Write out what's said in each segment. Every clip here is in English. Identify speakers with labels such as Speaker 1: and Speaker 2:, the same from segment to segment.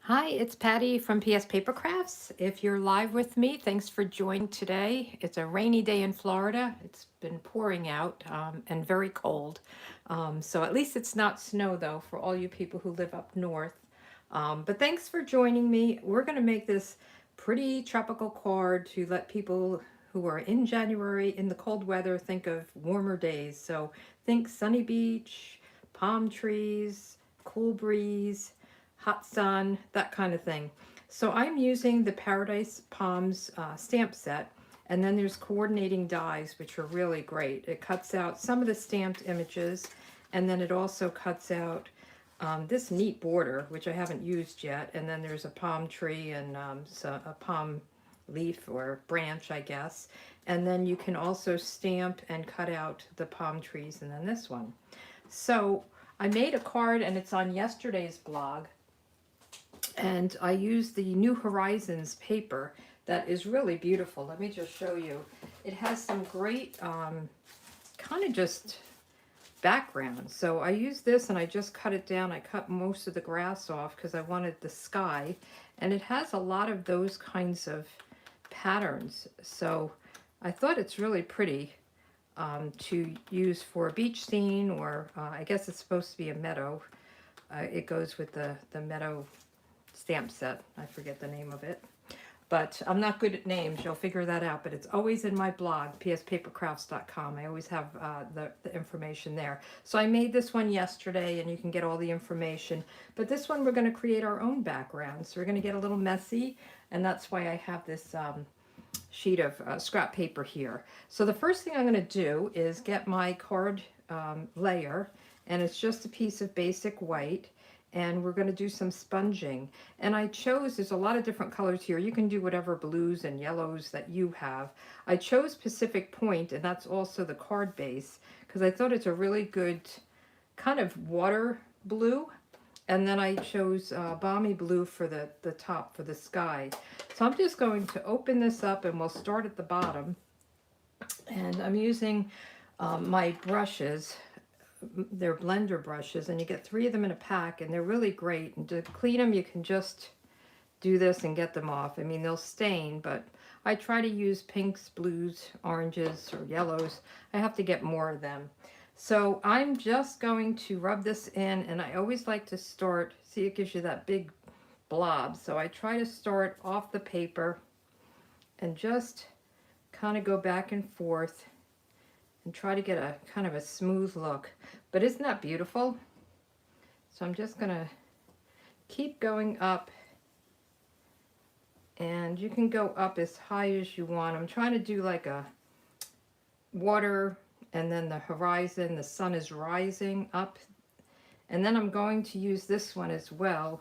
Speaker 1: Hi, it's Patty from pspapercrafts. If you're live with me, thanks for joining today. It's a rainy day in Florida. It's been pouring out and very cold. So at least it's not snow though for all you people who live up north. But thanks for joining me. We're going to make this pretty tropical card to let people who are in January in the cold weather think of warmer days. So think sunny beach, palm trees, cool breeze, hot sun, that kind of thing. So I'm using the Paradise Palms stamp set, and then there's coordinating dies, which are really great. It cuts out some of the stamped images, and then it also cuts out this neat border, which I haven't used yet, and then there's a palm tree and a palm leaf or branch, I guess. And then you can also stamp and cut out the palm trees, and then this one. So I made a card, and it's on yesterday's blog, and I used the New Horizons paper that is really beautiful. Let me just show you. It has some great kind of just background. So I used this and I just cut it down. I cut most of the grass off because I wanted the sky, and it has a lot of those kinds of patterns. So I thought it's really pretty to use for a beach scene, or I guess it's supposed to be a meadow. It goes with the meadow stamp set. I forget the name of it. But I'm not good at names. You'll figure that out. But it's always in my blog, pspapercrafts.com. I always have the information there. So I made this one yesterday, and you can get all the information. But this one, we're going to create our own background. So we're going to get a little messy, and that's why I have this sheet of scrap paper here. So the first thing I'm going to do is get my card layer, and it's just a piece of basic white, and we're going to do some sponging. And I chose, there's a lot of different colors here. You can do whatever blues and yellows that you have. I chose Pacific Point, and that's also the card base, because I thought it's a really good kind of water blue. And then I chose balmy blue for the top, for the sky. So I'm just going to open this up, and we'll start at the bottom. And I'm using my brushes. They're blender brushes, and you get 3 of them in a pack, and they're really great. And to clean them, you can just do this and get them off. I mean, they'll stain, but I try to use pinks, blues, oranges, or yellows. I have to get more of them. So I'm just going to rub this in, and I always like to start, see, it gives you that big blob. So I try to start off the paper and just kind of go back and forth and try to get a kind of a smooth look. But isn't that beautiful? So I'm just gonna keep going up, and you can go up as high as you want. I'm trying to do like a water, and then the horizon, the sun is rising up. And then I'm going to use this one as well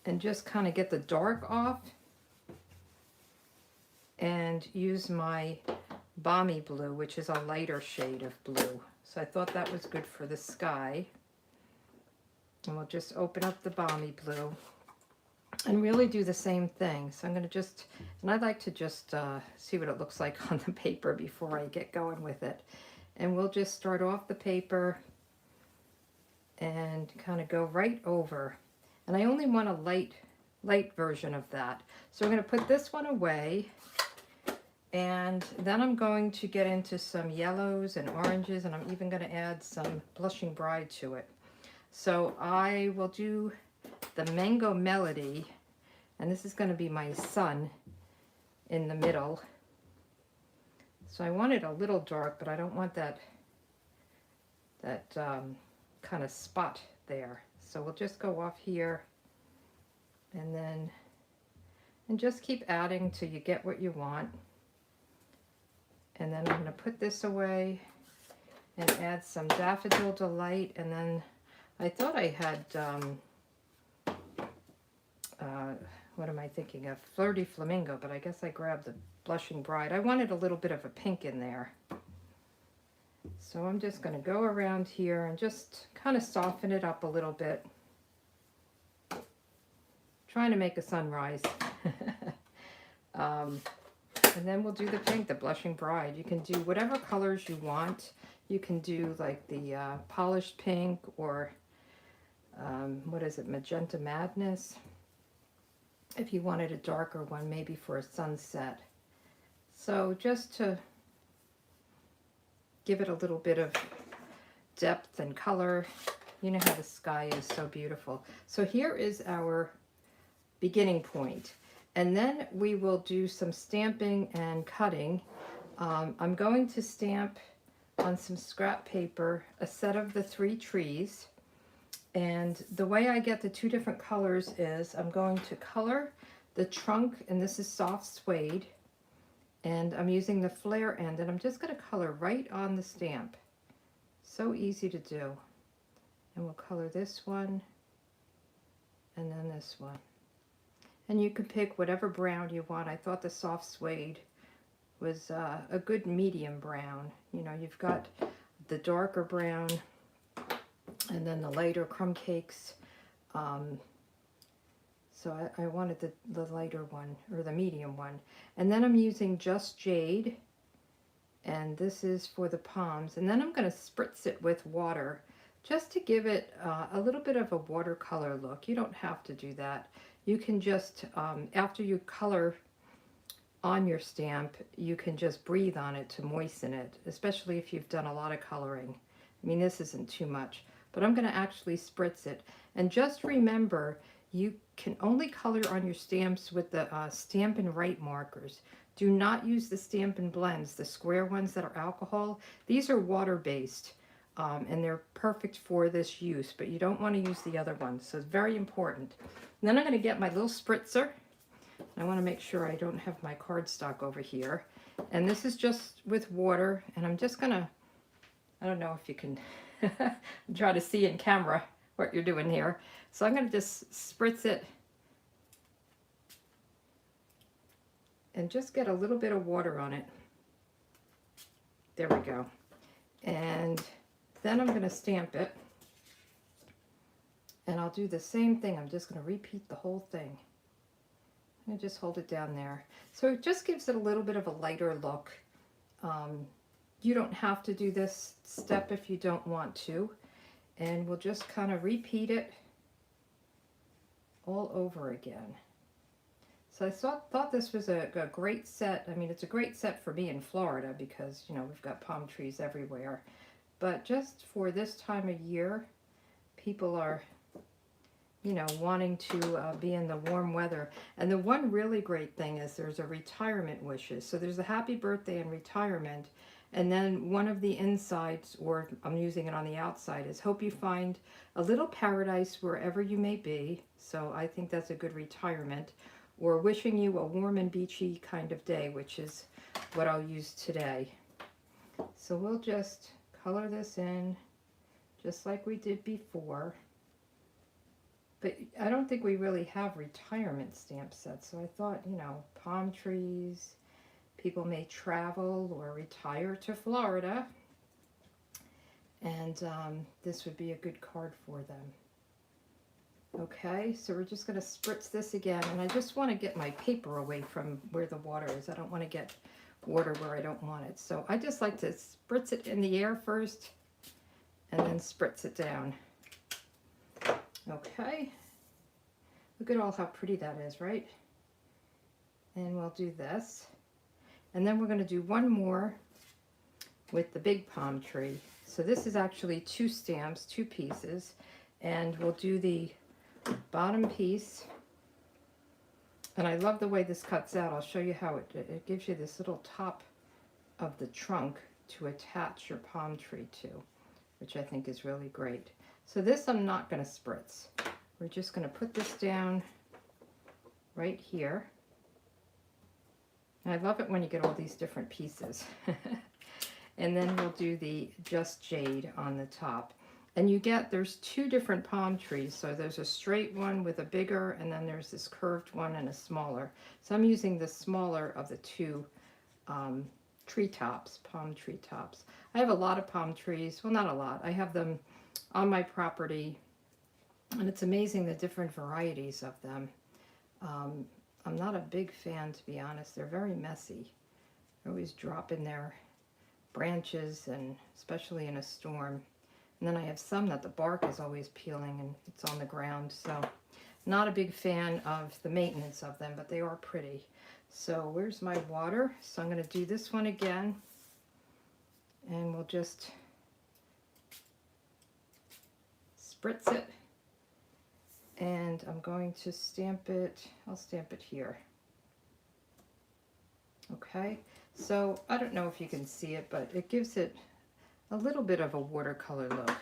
Speaker 1: and just kind of get the dark off and use my balmy blue, which is a lighter shade of blue. So I thought that was good for the sky. And we'll just open up the balmy blue and really do the same thing. So I'm going to just, and I like to just see what it looks like on the paper before I get going with it. And we'll just start off the paper and kind of go right over. And I only want a light version of that. So we're going to put this one away. And then I'm going to get into some yellows and oranges, and I'm even going to add some Blushing Bride to it. So I will do the Mango Melody, and this is going to be my sun in the middle. So I want it a little dark, but I don't want that kind of spot there. So we'll just go off here, and just keep adding till you get what you want. And then I'm going to put this away and add some Daffodil Delight. And then I thought I had, what am I thinking of? Flirty Flamingo, but I guess I grabbed the Blushing Bride. I wanted a little bit of a pink in there. So I'm just going to go around here and just kind of soften it up a little bit. Trying to make a sunrise. And then we'll do the pink, the Blushing Bride. You can do whatever colors you want. You can do like the polished pink, or what is it, Magenta Madness. if you wanted a darker one, maybe for a sunset. So just to give it a little bit of depth and color. You know how the sky is so beautiful. So here is our beginning point. And then we will do some stamping and cutting. I'm going to stamp on some scrap paper a set of the 3 trees. And the way I get the 2 different colors is I'm going to color the trunk, and this is soft suede. And I'm using the flare end, and I'm just going to color right on the stamp. So easy to do. And we'll color this one, and then this one. And you can pick whatever brown you want. I thought the soft suede was a good medium brown. You know, you've got the darker brown, and then the lighter crumb cakes. So I wanted the lighter one, or the medium one. And then I'm using Just Jade, and this is for the palms. And then I'm going to spritz it with water, just to give it a little bit of a watercolor look. You don't have to do that. You can just, after you color on your stamp, you can just breathe on it to moisten it, especially if you've done a lot of coloring. I mean, this isn't too much, but I'm going to actually spritz it. And just remember, you can only color on your stamps with the Stampin' Right markers. Do not use the Stampin' Blends, the square ones that are alcohol. These are water-based, and they're perfect for this use, but you don't want to use the other ones, so it's very important. And then I'm going to get my little spritzer. I want to make sure I don't have my cardstock over here. And this is just with water, and I'm just going to, I don't know if you can try to see in camera what you're doing here. So I'm going to just spritz it and just get a little bit of water on it. There we go. And then I'm going to stamp it. And I'll do the same thing. I'm just going to repeat the whole thing. And just hold it down there. So it just gives it a little bit of a lighter look. You don't have to do this step if you don't want to. And we'll just kind of repeat it all over again. So I thought this was a great set. I mean, it's a great set for me in Florida because, you know, we've got palm trees everywhere. But just for this time of year, people are, you know, wanting to be in the warm weather. And the one really great thing is there's a retirement wishes. So there's a happy birthday and retirement. And then one of the insides, or I'm using it on the outside, is hope you find a little paradise wherever you may be. So I think that's a good retirement. Or wishing you a warm and beachy kind of day, which is what I'll use today. So we'll just color this in just like we did before. But I don't think we really have retirement stamp sets. So I thought, you know, palm trees, people may travel or retire to Florida. And this would be a good card for them. Okay, so we're just going to spritz this again. And I just want to get my paper away from where the water is. I don't want to get water where I don't want it. So I just like to spritz it in the air first and then spritz it down. Okay, look at all how pretty that is, right? And we'll do this. And then we're going to do one more with the big palm tree. So this is actually 2 stamps, 2 pieces. And we'll do the bottom piece. And I love the way this cuts out. I'll show you how it gives you this little top of the trunk to attach your palm tree to, which I think is really great. So this I'm not going to spritz. We're just going to put this down right here. And I love it when you get all these different pieces. And then we'll do the Just Jade on the top. And you get, there's 2 different palm trees. So there's a straight one with a bigger, and then there's this curved one and a smaller. So I'm using the smaller of the 2 tree tops, palm tree tops. I have a lot of palm trees. Well, not a lot. I have them on my property. And it's amazing the different varieties of them. I'm not a big fan, to be honest. They're very messy. They're always dropping their branches, and especially in a storm. And then I have some that the bark is always peeling and it's on the ground. So Not a big fan of the maintenance of them, but they are pretty. So where's my water? So I'm going to do this one again, and we'll just spritz it, and I'm going to stamp it. I'll stamp it here. Okay, so I don't know if you can see it, but it gives it a little bit of a watercolor look.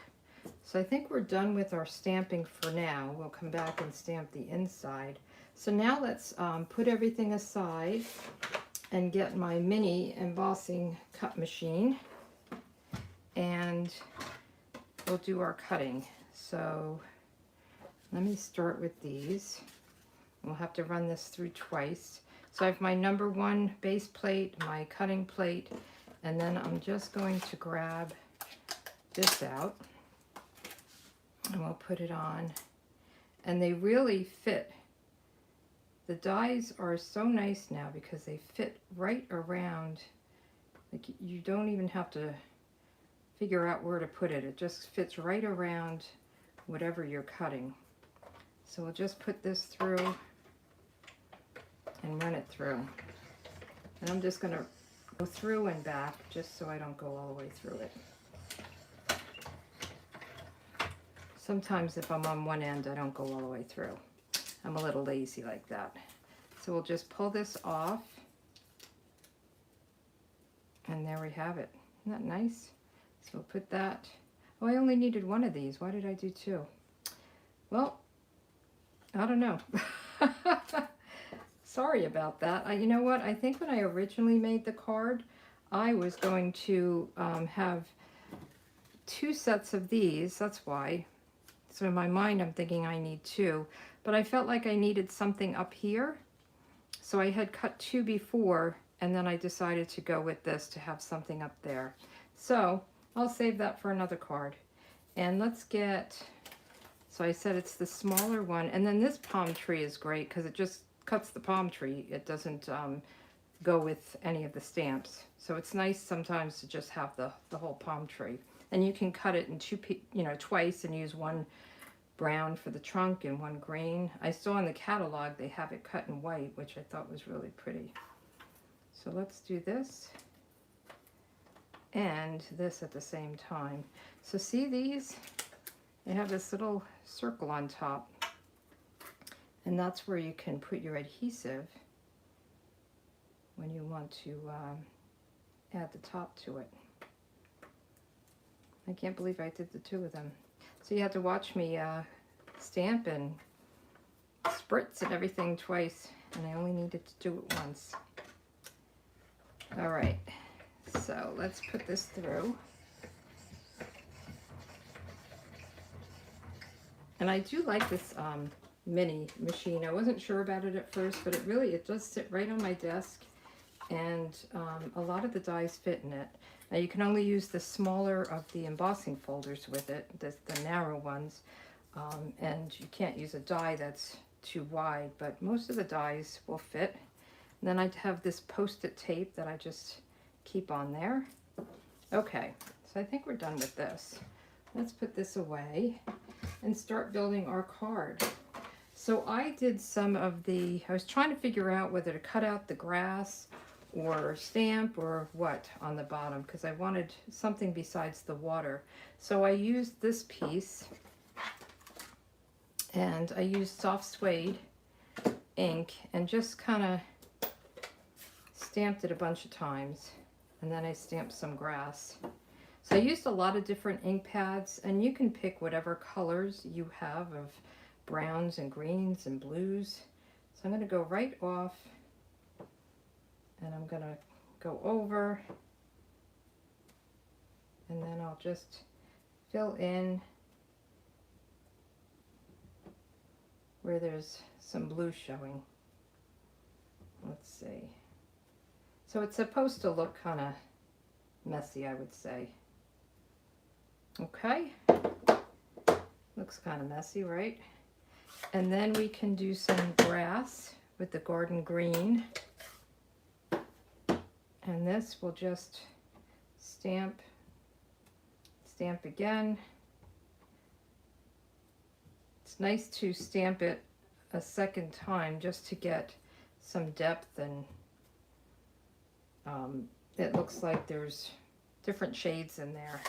Speaker 1: So I think we're done with our stamping for now. We'll come back and stamp the inside. So now let's put everything aside and get my mini embossing cut machine, and we'll do our cutting. So let me start with these. We'll have to run this through twice. So I have my number 1 base plate, my cutting plate, and then I'm just going to grab this out, and we'll put it on. And they really fit. The dies are so nice now because they fit right around. Like, you don't even have to figure out where to put it. It just fits right around whatever you're cutting. So we'll just put this through and run it through. And I'm just going to go through and back just so I don't go all the way through it. Sometimes if I'm on one end, I don't go all the way through. I'm a little lazy like that. So we'll just pull this off. And there we have it. Isn't that nice? So we'll put that. Oh, I only needed 1 of these. Why did I do 2? Well, I don't know. Sorry about that. You know what? I think when I originally made the card, I was going to have 2 sets of these. That's why. So in my mind, I'm thinking I need 2. But I felt like I needed something up here. So I had cut 2 before, and then I decided to go with this to have something up there. So I'll save that for another card. And let's get, so I said it's the smaller one. And then this palm tree is great because it just cuts the palm tree. It doesn't go with any of the stamps. So it's nice sometimes to just have the whole palm tree. And you can cut it in twice and use 1 brown for the trunk and 1 green. I saw in the catalog they have it cut in white, which I thought was really pretty. So let's do this and this at the same time. So see these? They have this little circle on top, and that's where you can put your adhesive when you want to add the top to it. I can't believe I did the 2 of them. So you have to watch me stamp and spritz and everything twice, and I only needed to do it once. All right, so let's put this through. And I do like this mini machine. I wasn't sure about it at first, but it does sit right on my desk, and a lot of the dies fit in it. Now you can only use the smaller of the embossing folders with it, the narrow ones, and you can't use a die that's too wide, but most of the dies will fit. And then I have this post-it tape that I just keep on there. Okay, so I think we're done with this. Let's put this away and start building our card. So I did some of I was trying to figure out whether to cut out the grass or stamp or what on the bottom, because I wanted something besides the water. So I used this piece, and I used soft suede ink and just kind of stamped it a bunch of times, and then I stamped some grass. So I used a lot of different ink pads, and you can pick whatever colors you have of browns and greens and blues. So I'm going to go right off, and I'm going to go over, and then I'll just fill in where there's some blue showing. Let's see. So it's supposed to look kind of messy, I would say. Okay. Looks kind of messy, right? And then we can do some grass with the garden green. And this will just stamp again. It's nice to stamp it a second time just to get some depth, and it looks like there's different shades in there.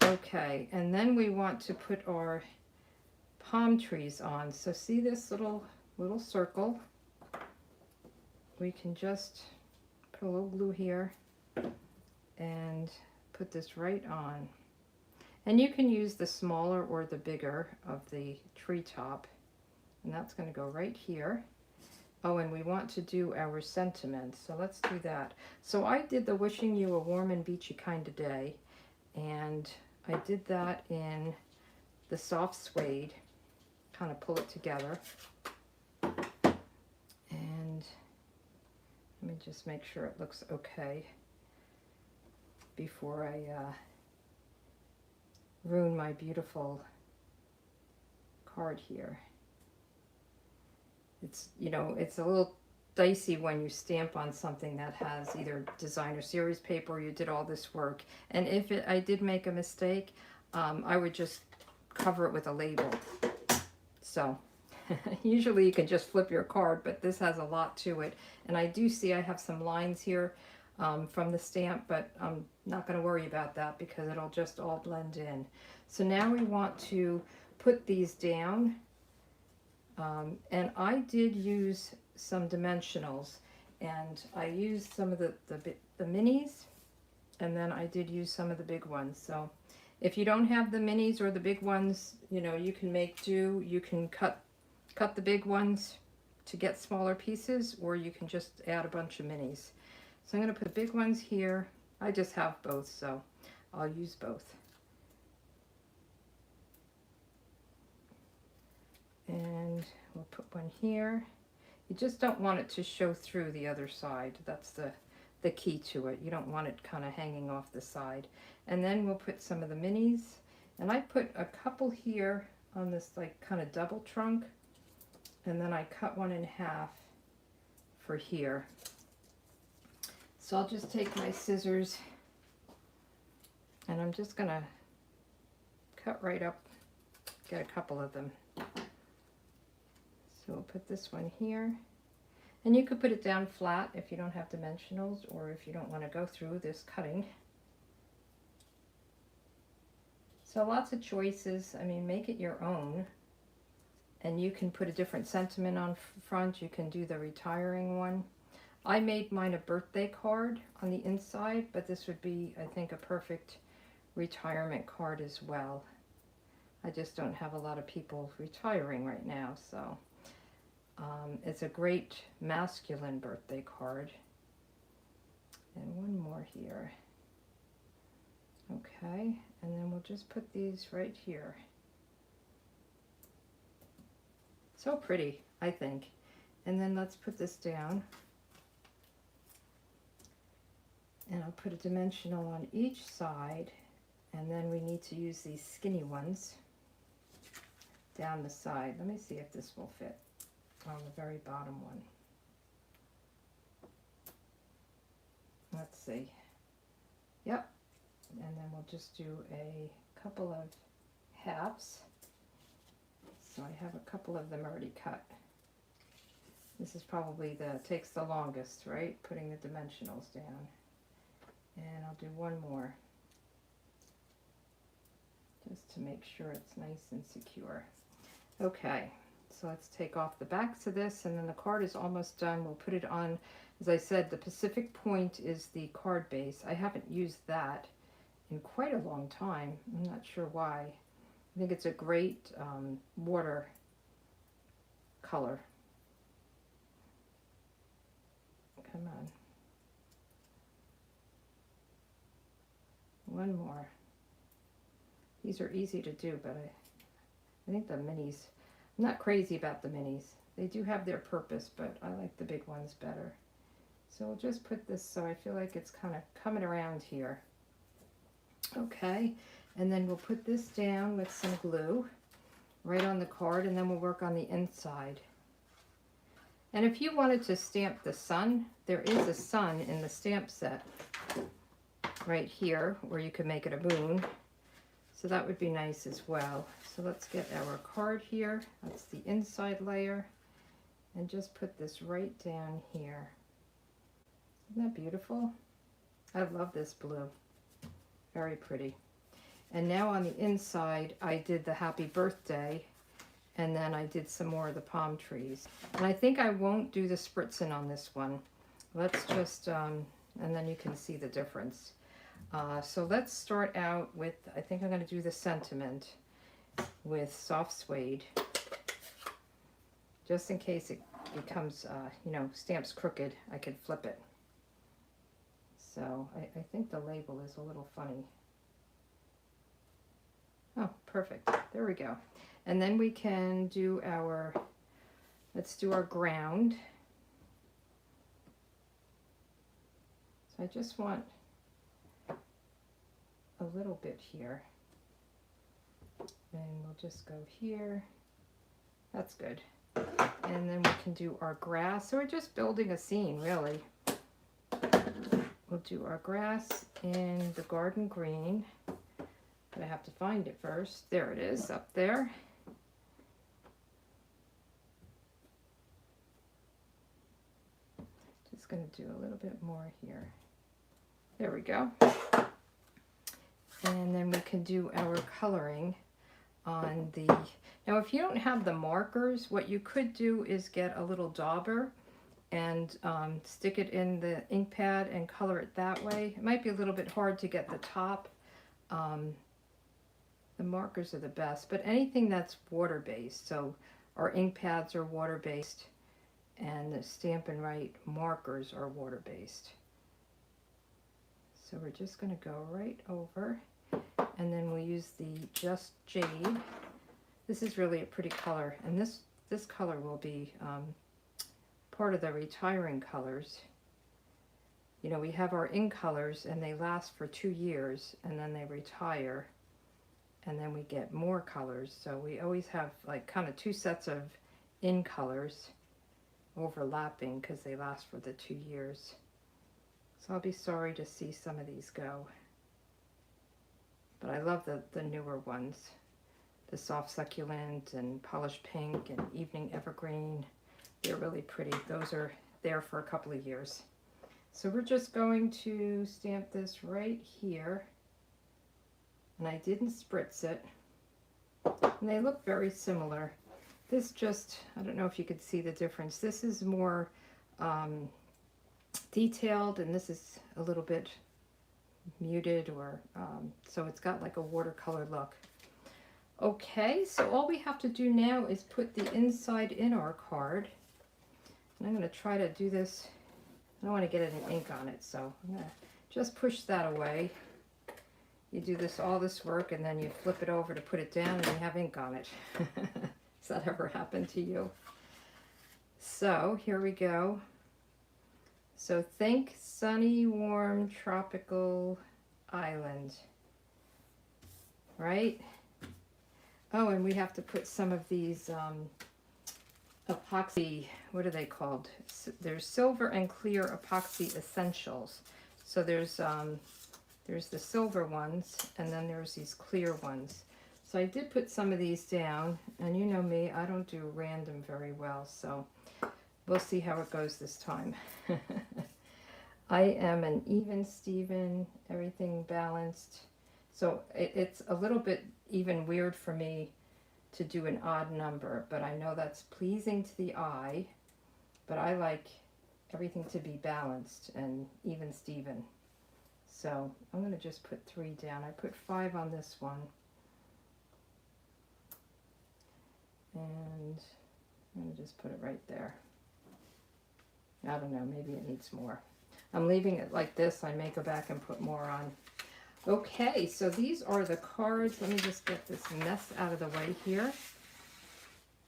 Speaker 1: Okay, and then we want to put our palm trees on. So see this little circle? We can just put a little glue here and put this right on. And you can use the smaller or the bigger of the treetop. And that's going to go right here. Oh, and we want to do our sentiments, so let's do that. So I did the wishing you a warm and beachy kind of day, and I did that in the soft suede, kind of pull it together. And let me just make sure it looks okay before I ruin my beautiful card here. It's, you know, it's a little dicey when you stamp on something that has either designer series paper or you did all this work. And if I did make a mistake, I would just cover it with a label. So usually you can just flip your card, but this has a lot to it. And I do see I have some lines here from the stamp, but I'm not going to worry about that because it'll just all blend in. So now we want to put these down. And I did use some dimensionals, and I used some of the minis, and then I did use some of the big ones. So if you don't have the minis or the big ones, you know, you can make do. You can cut the big ones to get smaller pieces, or you can just add a bunch of minis. So I'm going to put the big ones here. I just have both, so I'll use both. And we'll put one here. You just don't want it to show through the other side. That's the key to it. You don't want it kind of hanging off the side. And then we'll put some of the minis. And I put a couple here on this like kind of double trunk. And then I cut one in half for here. So I'll just take my scissors and I'm just gonna cut right up, get a couple of them. So we'll put this one here, and you could put it down flat if you don't have dimensionals or if you don't want to go through this cutting. So lots of choices. I mean, make it your own, and you can put a different sentiment on front. You can do the retiring one. I made mine a birthday card on the inside, but this would be, I think, a perfect retirement card as well. I just don't have a lot of people retiring right now, so it's a great masculine birthday card. And one more here. Okay, and then we'll just put these right here. So pretty, I think. And then let's put this down. And I'll put a dimensional on each side, and then we need to use these skinny ones down the side. Let me see if this will fit on the very bottom one. Let's see. Yep. And then we'll just do a couple of halves. So I have a couple of them already cut. This is probably takes the longest, right? Putting the dimensionals down. And I'll do one more, just to make sure it's nice and secure. Okay, so let's take off the backs of this, and then the card is almost done. We'll put it on, as I said, the Pacific Point is the card base. I haven't used that in quite a long time. I'm not sure why. I think it's a great water color. Come on. One more. These are easy to do, but I think the minis, I'm not crazy about the minis. They do have their purpose, but I like the big ones better. So we'll just put this so I feel like it's kind of coming around here. Okay, and then we'll put this down with some glue right on the card, and then we'll work on the inside. And if you wanted to stamp the sun, there is a sun in the stamp set right here where you could make it a moon. So that would be nice as well. So let's get our card here. That's the inside layer. And just put this right down here. Isn't that beautiful? I love this blue. Very pretty. And now on the inside, I did the happy birthday, and then I did some more of the palm trees. And I think I won't do the spritzing on this one. Let's just, and then you can see the difference. So let's start out with, I think I'm going to do the sentiment with soft suede. Just in case it becomes, you know, stamps crooked, I could flip it. So I think the label is a little funny. Oh, perfect. There we go. And then we can do our, let's do our ground. So I just want a little bit here. And we'll just go here. That's good. And then we can do our grass. So we're just building a scene, really. We'll do our grass in the garden green. But I have to find it first. There it is, up there. Just going to do a little bit more here. There we go. And then we can do our coloring on the... Now, if you don't have the markers, what you could do is get a little dauber and stick it in the ink pad and color it that way. It might be a little bit hard to get the top. The markers are the best, but anything that's water-based, so our ink pads are water-based and the Stampin' Write markers are water-based. So we're just going to go right over, and then we'll use the Just Jade. This is really a pretty color, and this color will be part of the retiring colors. You know, we have our in colors and they last for 2 years and then they retire, and then we get more colors. So we always have like kind of 2 sets of in colors overlapping because they last for the 2 years. So I'll be sorry to see some of these go. But I love the newer ones. The soft succulent and polished pink and evening evergreen. They're really pretty. Those are there for a couple of years. So we're just going to stamp this right here. And I didn't spritz it. And they look very similar. This just, I don't know if you could see the difference. This is more detailed, and this is a little bit muted, or so it's got like a watercolor look. Okay, so all we have to do now is put the inside in our card. And I'm going to try to do this. I don't want to get any ink on it, so I'm going to just push that away. You do this, all this work, and then you flip it over to put it down and you have ink on it. Has that ever happened to you? So here we go. So think sunny, warm, tropical island, right? Oh, and we have to put some of these epoxy, what are they called? There's silver and clear epoxy essentials. So there's the silver ones, and then there's these clear ones. So I did put some of these down, and you know me, I don't do random very well, so we'll see how it goes this time. I am an even Steven, everything balanced. So it's a little bit even weird for me to do an odd number, but I know that's pleasing to the eye, but I like everything to be balanced and even Steven. So I'm going to just put 3 down. I put 5 on this one. And I'm going to just put it right there. I don't know, maybe it needs more. I'm leaving it like this. I may go back and put more on. Okay, so these are the cards. Let me just get this mess out of the way here.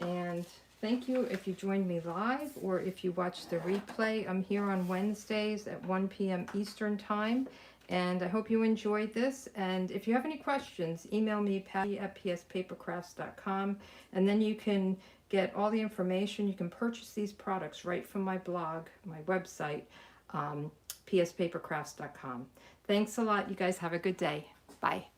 Speaker 1: And thank you if you joined me live or if you watch the replay. I'm here on Wednesdays at 1 p.m. Eastern Time. And I hope you enjoyed this. And if you have any questions, email me, patty@pspapercrafts.com. And then you can get all the information. You can purchase these products right from my blog, my website, pspapercrafts.com. Thanks a lot. You guys have a good day. Bye.